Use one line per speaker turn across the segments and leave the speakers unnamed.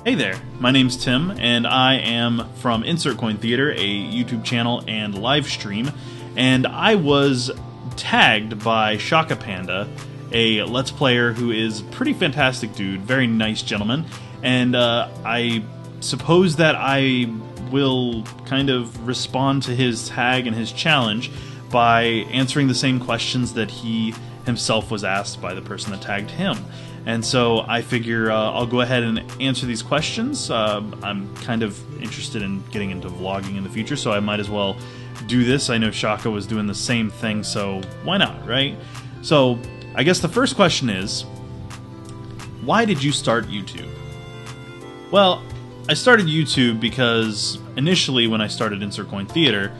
Hey there, my name's Tim, and I am from Insert Coin Theater, a YouTube channel and live stream, and I was tagged by ShakkaPanda, a Let's Player who is a pretty fantastic dude, very nice gentleman, and I suppose that I will kind of respond to his tag and his challenge by answering the same questions that he himself was asked by the person that tagged him. And so I figure I'll go ahead and answer these questions. I'm kind of interested in getting into vlogging in the future, so I might as well do this. I know Shaka was doing the same thing, so why not, right? So I guess the first question is, why did you start YouTube? Well, I started YouTube because initially when I started Insert Coin Theater,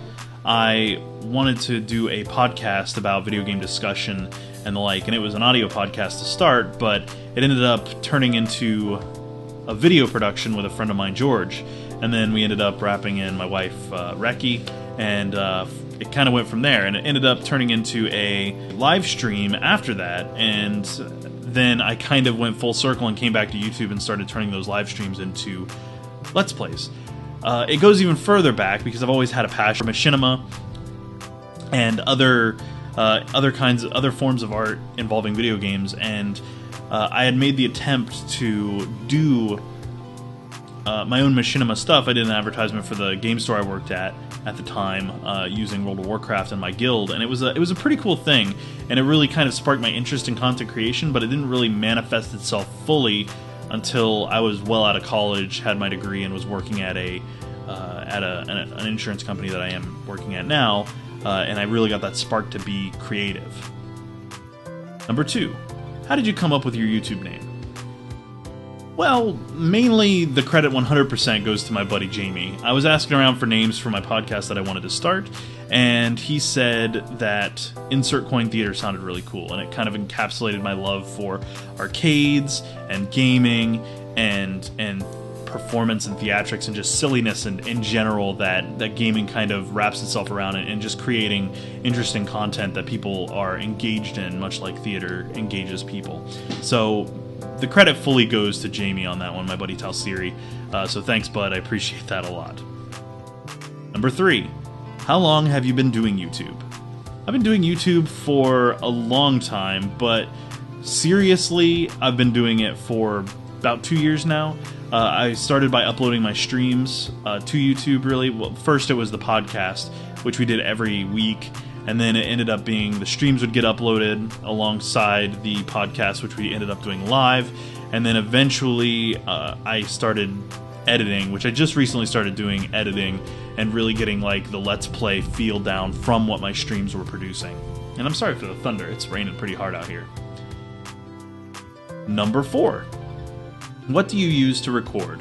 I wanted to do a podcast about video game discussion and the like, and it was an audio podcast to start, but it ended up turning into a video production with a friend of mine, George, and then we ended up wrapping in my wife, Reki, and it kind of went from there, and it ended up turning into a live stream after that, and then I kind of went full circle and came back to YouTube and started turning those live streams into Let's Plays. It goes even further back because I've always had a passion for machinima and other forms of art involving video games, and I had made the attempt to do my own machinima stuff. I did an advertisement for the game store I worked at the time, using World of Warcraft in my guild, and it was a pretty cool thing, and it really kind of sparked my interest in content creation, but it didn't really manifest itself fully until I was well out of college, had my degree, and was working at an insurance company that I am working at now. And I really got that spark to be creative. Number 2, how did you come up with your YouTube name? Well, mainly the credit 100% goes to my buddy Jamie. I was asking around for names for my podcast that I wanted to start, and he said that Insert Coin Theater sounded really cool, and it kind of encapsulated my love for arcades and gaming and performance and theatrics and just silliness and in general that gaming kind of wraps itself around, and just creating interesting content that people are engaged in, much like theater engages people. So the credit fully goes to Jamie on that one, my buddy Talsiri. So thanks, bud. I appreciate that a lot. Number 3, how long have you been doing YouTube? I've been doing YouTube for a long time, but seriously, I've been doing it for about 2 years now. I started by uploading my streams to YouTube, really. Well, first it was the podcast, which we did every week, and then it ended up being the streams would get uploaded alongside the podcast, which we ended up doing live, and then eventually I started editing, which I just recently started doing editing, and really getting like the Let's Play feel down from what my streams were producing. And I'm sorry for the thunder, it's raining pretty hard out here. Number 4. What do you use to record?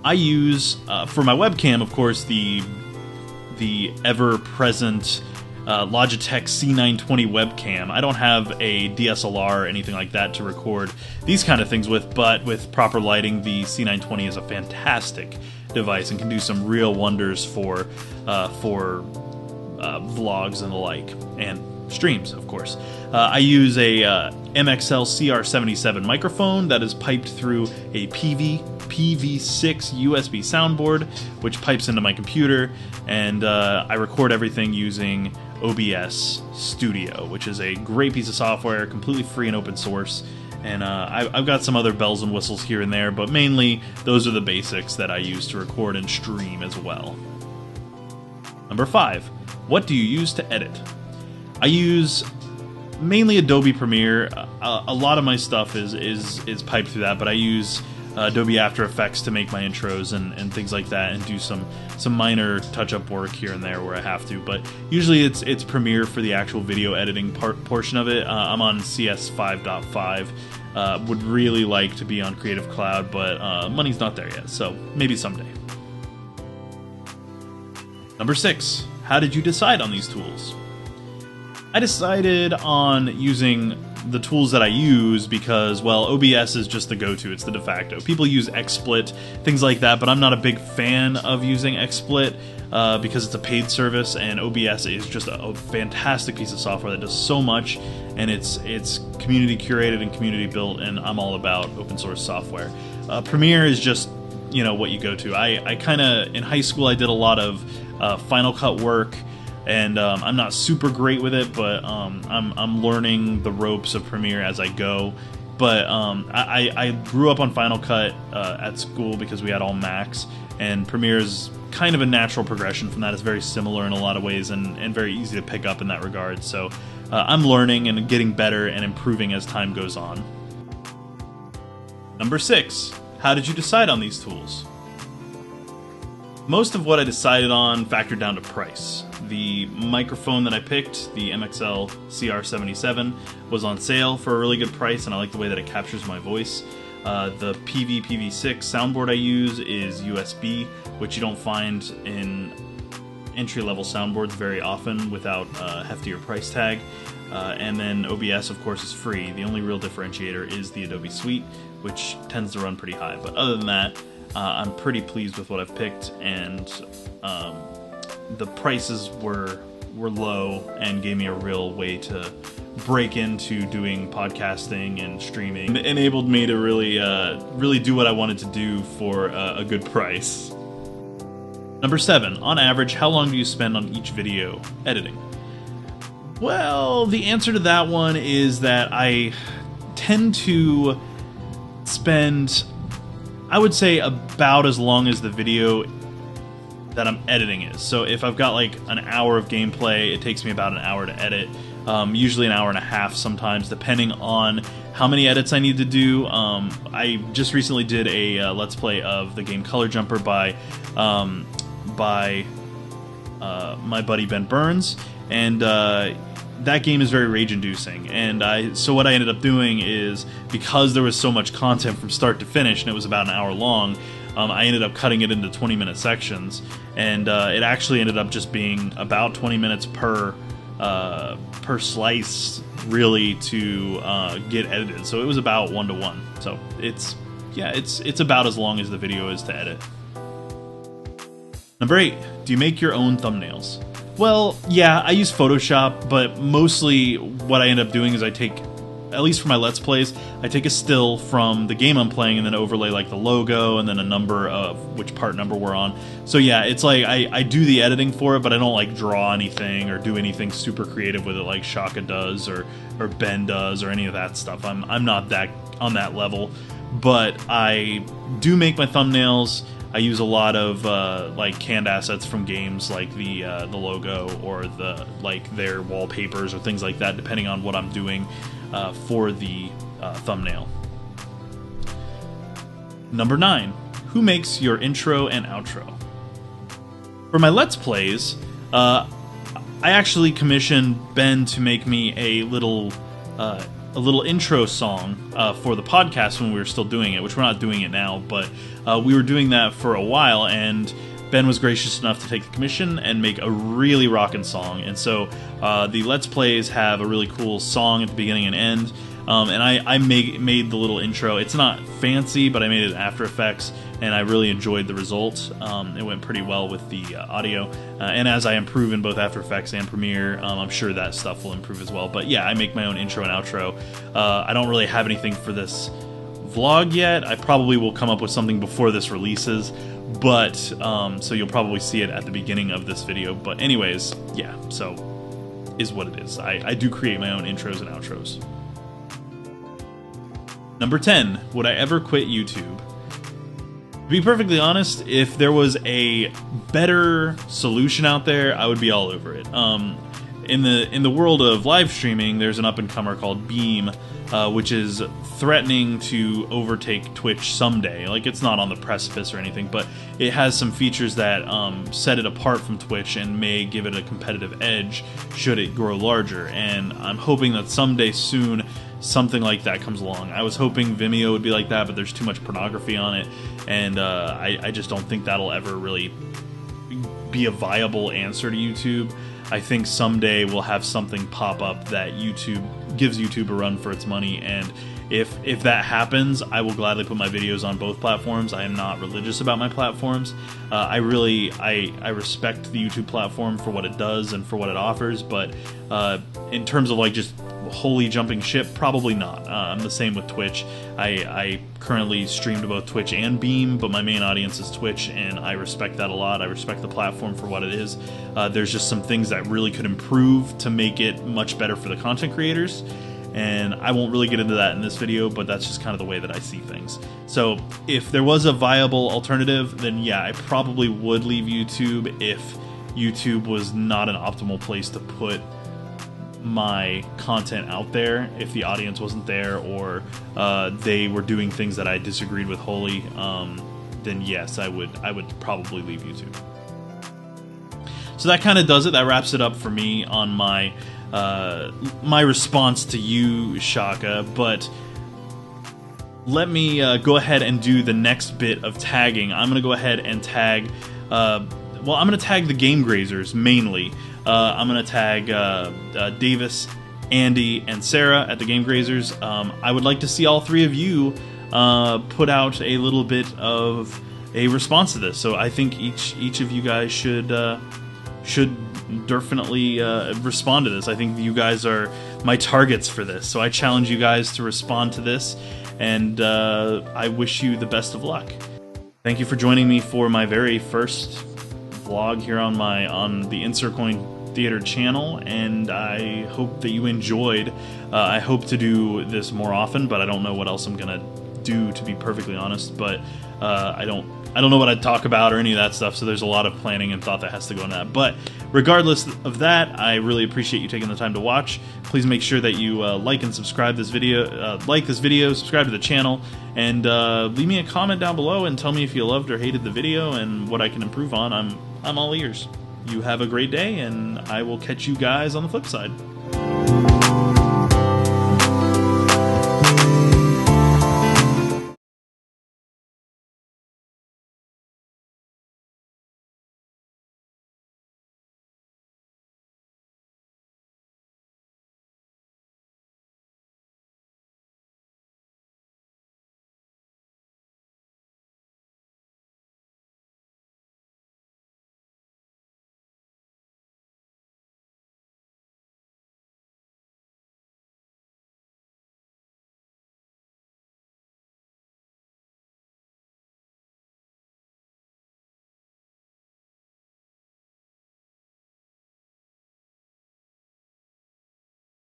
I use, for my webcam, of course, the ever-present Logitech C920 webcam. I don't have a DSLR or anything like that to record these kind of things with, but with proper lighting, the C920 is a fantastic device and can do some real wonders for vlogs and the like, and streams, of course. I use a MXL CR77 microphone that is piped through a PV6 USB soundboard, which pipes into my computer, and I record everything using OBS Studio, which is a great piece of software, completely free and open source. And I've got some other bells and whistles here and there, but mainly those are the basics that I use to record and stream as well. Number 5, what do you use to edit? I use mainly Adobe Premiere. A lot of my stuff is piped through that, but I use Adobe After Effects to make my intros and things like that, and do some minor touch-up work here and there where I have to. But usually it's Premiere for the actual video editing portion of it. I'm on CS 5.5. Would really like to be on Creative Cloud, but money's not there yet, so maybe someday. Number 6, how did you decide on these tools? I decided on using the tools that I use because, well, OBS is just the go-to. It's the de facto. People use XSplit, things like that, but I'm not a big fan of using XSplit because it's a paid service, and OBS is just a fantastic piece of software that does so much, and it's community curated and community built, and I'm all about open source software. Premiere is just, you know, what you go to. I kind of, in high school, I did a lot of Final Cut work, and I'm not super great with it, but I'm learning the ropes of Premiere as I go. But I grew up on Final Cut at school because we had all Macs, and Premiere is kind of a natural progression from that. It's very similar in a lot of ways, and very easy to pick up in that regard. So I'm learning and getting better and improving as time goes on. Number 6. How did you decide on these tools? Most of what I decided on factored down to price. The microphone that I picked, the MXL CR77, was on sale for a really good price, and I like the way that it captures my voice. The PV6 soundboard I use is USB, which you don't find in entry-level soundboards very often without a heftier price tag. And then OBS, of course, is free. The only real differentiator is the Adobe Suite, which tends to run pretty high. But other than that, I'm pretty pleased with what I've picked, and the prices were low and gave me a real way to break into doing podcasting and streaming. It enabled me to really do what I wanted to do for a good price. Number 7. On average, how long do you spend on each video editing? Well, the answer to that one is that I tend to spend, I would say, about as long as the video that I'm editing is. So if I've got like an hour of gameplay, it takes me about an hour to edit. Usually an hour and a half sometimes, depending on how many edits I need to do. I just recently did a Let's Play of the game Color Jumper by my buddy Ben Burns, and that game is very rage-inducing. And so what I ended up doing is, because there was so much content from start to finish, and it was about an hour long, I ended up cutting it into 20-minute sections, and it actually ended up just being about 20 minutes per slice, really, to get edited. So it was about 1-to-1. So it's about as long as the video is to edit. Number 8. Do you make your own thumbnails? Well, yeah, I use Photoshop, but mostly what I end up doing is I take, at least for my Let's Plays, I take a still from the game I'm playing and then overlay like the logo and then a number of which part number we're on. So yeah, it's like I do the editing for it, but I don't like draw anything or do anything super creative with it like Shaka does or Ben does or any of that stuff. I'm not that on that level, but I do make my thumbnails. I use a lot of like canned assets from games, like the logo or their wallpapers or things like that, depending on what I'm doing for the thumbnail. Number 9. Who makes your intro and outro? For my Let's Plays, I actually commissioned Ben to make me a little intro song for the podcast when we were still doing it, which we're not doing it now, but we were doing that for a while, and Ben was gracious enough to take the commission and make a really rockin' song. And so the Let's Plays have a really cool song at the beginning and end, and I made the little intro. It's not fancy, but I made it in After Effects, and I really enjoyed the result. It went pretty well with the audio, and as I improve in both After Effects and Premiere, I'm sure that stuff will improve as well. But yeah, I make my own intro and outro. I don't really have anything for this vlog yet. I probably will come up with something before this releases, but so you'll probably see it at the beginning of this video. But anyways, yeah, so is what it is. I do create my own intros and outros. Number 10. Would I ever quit YouTube? To be perfectly honest, if there was a better solution out there, I would be all over it. In the world of live streaming, there's an up-and-comer called Beam, which is threatening to overtake Twitch someday. Like, it's not on the precipice or anything, but it has some features that set it apart from Twitch and may give it a competitive edge should it grow larger. And I'm hoping that someday soon something like that comes along. I was hoping Vimeo would be like that, but there's too much pornography on it, and I just don't think that'll ever really be a viable answer to YouTube. I think someday we'll have something pop up that gives YouTube a run for its money, and if that happens, I will gladly put my videos on both platforms. I am not religious about my platforms. I respect the YouTube platform for what it does and for what it offers, but in terms of like just wholly jumping ship? Probably not. I'm the same with Twitch. I currently stream to both Twitch and Beam, but my main audience is Twitch, and I respect that a lot. I respect the platform for what it is. There's just some things that really could improve to make it much better for the content creators, and I won't really get into that in this video, but that's just kind of the way that I see things. So if there was a viable alternative, then yeah, I probably would leave YouTube if YouTube was not an optimal place to put my content out there, if the audience wasn't there, or they were doing things that I disagreed with wholly, then yes, I would probably leave YouTube. So that kind of does it. That wraps it up for me on my my response to you, Shaka. But let me go ahead and do the next bit of tagging. I'm going to go ahead and tag. Well, I'm going to tag the GameGrazers mainly. I'm going to tag Davis, Andy, and Sarah at the GameGrazers. I would like to see all three of you put out a little bit of a response to this. So I think each of you guys should definitely respond to this. I think you guys are my targets for this. So I challenge you guys to respond to this, and I wish you the best of luck. Thank you for joining me for my very first vlog here on the Insert Coin Theater channel, and I hope that you enjoyed. I hope to do this more often, but I don't know what else I'm gonna do, to be perfectly honest. But I don't know what I'd talk about or any of that stuff, so there's a lot of planning and thought that has to go into that. But regardless of that, I really appreciate you taking the time to watch. Please make sure that you like and subscribe this video, subscribe to the channel, and leave me a comment down below and tell me if you loved or hated the video and what I can improve on. I'm all ears. You have a great day, and I will catch you guys on the flip side.